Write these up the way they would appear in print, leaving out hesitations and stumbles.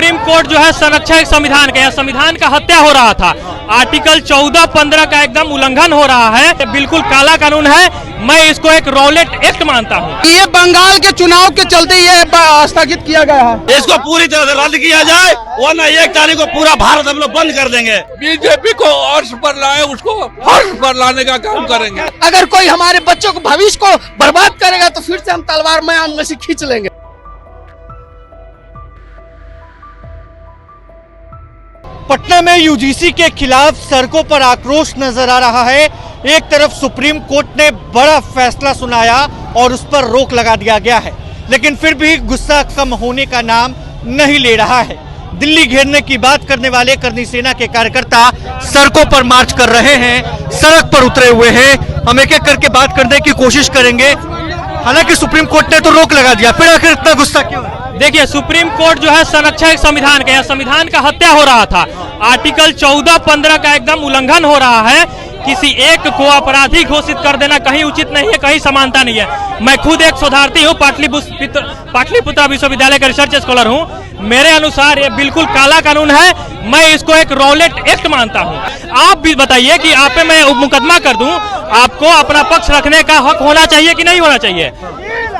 Supreme court जो है संरक्षक संविधान का, संविधान का हत्या हो रहा था। आर्टिकल 14-15 का एकदम उल्लंघन हो रहा है, बिल्कुल काला कानून है। मैं इसको एक रॉलेट एक्ट मानता हूँ। ये बंगाल के चुनाव के चलते ये स्थगित किया गया है। इसको पूरी तरह से रद्द किया जाए, वरना 1 तारीख को पूरा भारत हम लोग बंद कर देंगे। बीजेपी को अर्श पर लाए, उसको हर्ष पर लाने का काम करेंगे। अगर कोई हमारे बच्चों को भविष्य को बर्बाद करेगा तो फिर से हम तलवार मैदान में से खींच लेंगे। पटना में यूजीसी के खिलाफ सड़कों पर आक्रोश नजर आ रहा है। एक तरफ सुप्रीम कोर्ट ने बड़ा फैसला सुनाया और उस पर रोक लगा दिया गया है, लेकिन फिर भी गुस्सा कम होने का नाम नहीं ले रहा है। दिल्ली घेरने की बात करने वाले करनी सेना के कार्यकर्ता सड़कों पर मार्च कर रहे हैं, सड़क पर उतरे हुए हैं। हम एक एक करके बात करने की कोशिश करेंगे। हालांकि सुप्रीम कोर्ट ने तो रोक लगा दिया, फिर आखिर इतना गुस्सा क्यों है? देखिए, सुप्रीम कोर्ट जो है संरक्षक संविधान का, संविधान का हत्या हो रहा था। आर्टिकल 14-15 का एकदम उल्लंघन हो रहा है। किसी एक को अपराधी घोषित कर देना कहीं उचित नहीं है, कहीं समानता नहीं है। मैं खुद एक शोधार्थी हूँ, पाटलिपुत्रा विश्वविद्यालय का रिसर्च स्कॉलर हूँ। मेरे अनुसार ये बिल्कुल काला कानून है। मैं इसको एक रॉलेट एक्ट मानता हूँ। आप भी बताइए कि आप पे मैं मुकदमा कर दूं, आपको अपना पक्ष रखने का हक होना चाहिए कि नहीं होना चाहिए?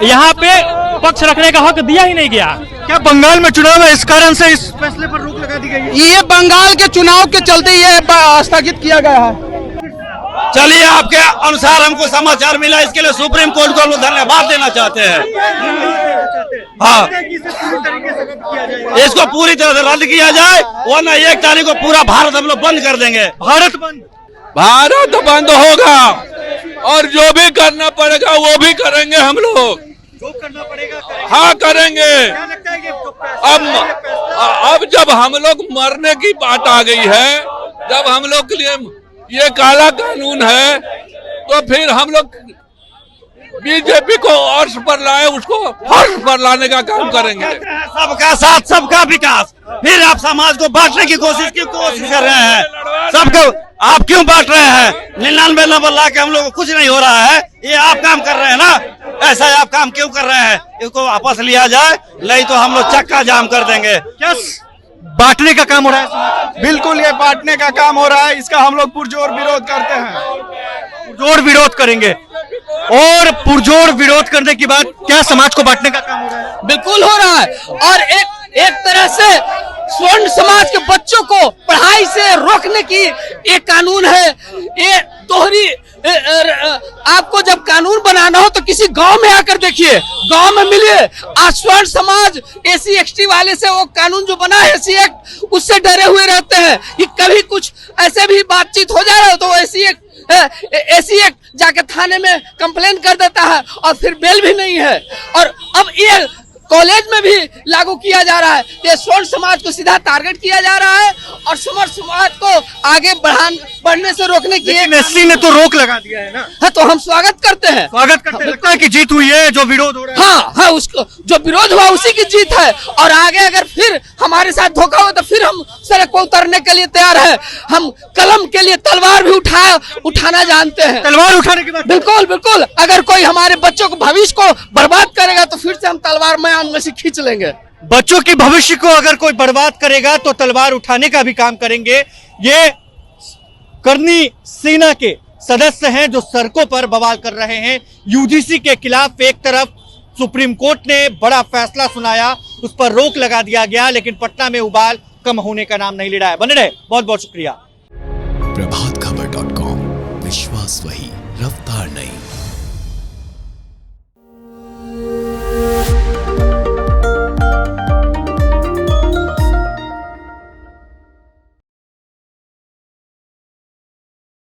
यहाँ पे पक्ष रखने का हक दिया ही नहीं गया। क्या बंगाल में चुनाव है, इस कारण से इस फैसले पर रोक लगा दी गई है? ये बंगाल के चुनाव के चलते ये स्थगित किया गया है। चलिए, आपके अनुसार हमको समाचार मिला, इसके लिए सुप्रीम कोर्ट को हम लोग धन्यवाद देना चाहते हैं। हाँ, इसको पूरी तरह से रद्द किया जाए, वरना 1 तारीख को पूरा भारत हम लोग बंद कर देंगे। भारत बंद होगा और जो भी करना पड़ेगा वो भी करेंगे हम लोग। जो करना पड़ेगा हाँ करेंगे। क्या लगता है कि अब जब हम लोग मरने की बात आ गई है, जब हम लोग के लिए ये काला कानून है, तो फिर हम लोग बीजेपी को अर्श पर लाए, उसको हर्ष पर लाने का काम करेंगे। सबका साथ, सबका विकास। फिर आप समाज को बांटने की कोशिश कर रहे हैं। सबको आप क्यों बांट रहे हैं? 99 नंबर ला के हम लोग को कुछ नहीं हो रहा है। ये आप काम कर रहे हैं ना, ऐसा आप काम क्यों कर रहे हैं? इसको वापस लिया जाए, नहीं तो हम लोग चक्का जाम कर देंगे। क्या बांटने का काम हो रहा है? बिल्कुल, ये बांटने का काम हो रहा है। इसका हम लोग पुरजोर विरोध करते हैं। पुरजोर विरोध करेंगे। और पुरजोर विरोध करने की बात, क्या समाज को बांटने का काम हो रहा है? बिल्कुल हो रहा है। और एक तरह से स्वर्ण समाज के बच्चों को पढ़ाई से रोकने की एक कानून है। ये दोहरी आपको जब कानून बनाना हो तो किसी गांव में आकर देखिए, गांव में मिलिए। आज स्वर्ण समाज SC/ST वाले से वो कानून जो बना है SC एक्ट, उससे डरे हुए रहते हैं कि कभी कुछ ऐसे भी बातचीत हो जा रहा है तो SC एक्ट जाके थाने में कंप्लेन कर देता है और फिर बेल भी नहीं है। और अब ये कॉलेज में भी लागू किया जा रहा है। ये स्वर्ण समाज को सीधा टारगेट किया जा रहा है और स्वर्ण समाज को आगे बढ़ने से रोकने की। SC ने तो रोक लगा दिया है ना। हाँ, तो हम स्वागत करते हैं। लगता है कि जीत हुई है, जो विरोध हो रहा है। हाँ, उसको जो विरोध हुआ उसी की जीत है। और आगे अगर फिर हमारे साथ धोखा हो तो फिर हम सड़क पर उतरने के लिए तैयार है। हम कलम के लिए तलवार भी उठाना जानते हैं। तलवार उठाने की बात? बिल्कुल। अगर कोई हमारे बच्चों को भविष्य को बर्बाद करेगा तो फिर से हम तलवार मैदान में से खींच लेंगे। बच्चों की भविष्य को अगर कोई बर्बाद करेगा तो तलवार उठाने का भी काम करेंगे। ये करनी सेना के सदस्य हैं जो सड़कों पर बवाल कर रहे हैं यूजीसी के खिलाफ। एक तरफ सुप्रीम कोर्ट ने बड़ा फैसला सुनाया, उस पर रोक लगा दिया गया, लेकिन पटना में उबाल कम होने का नाम नहीं ले रहा है। बने रहे, बहुत बहुत शुक्रिया। प्रभातखबर.com, विश्वास वही, रफ्तार नहीं।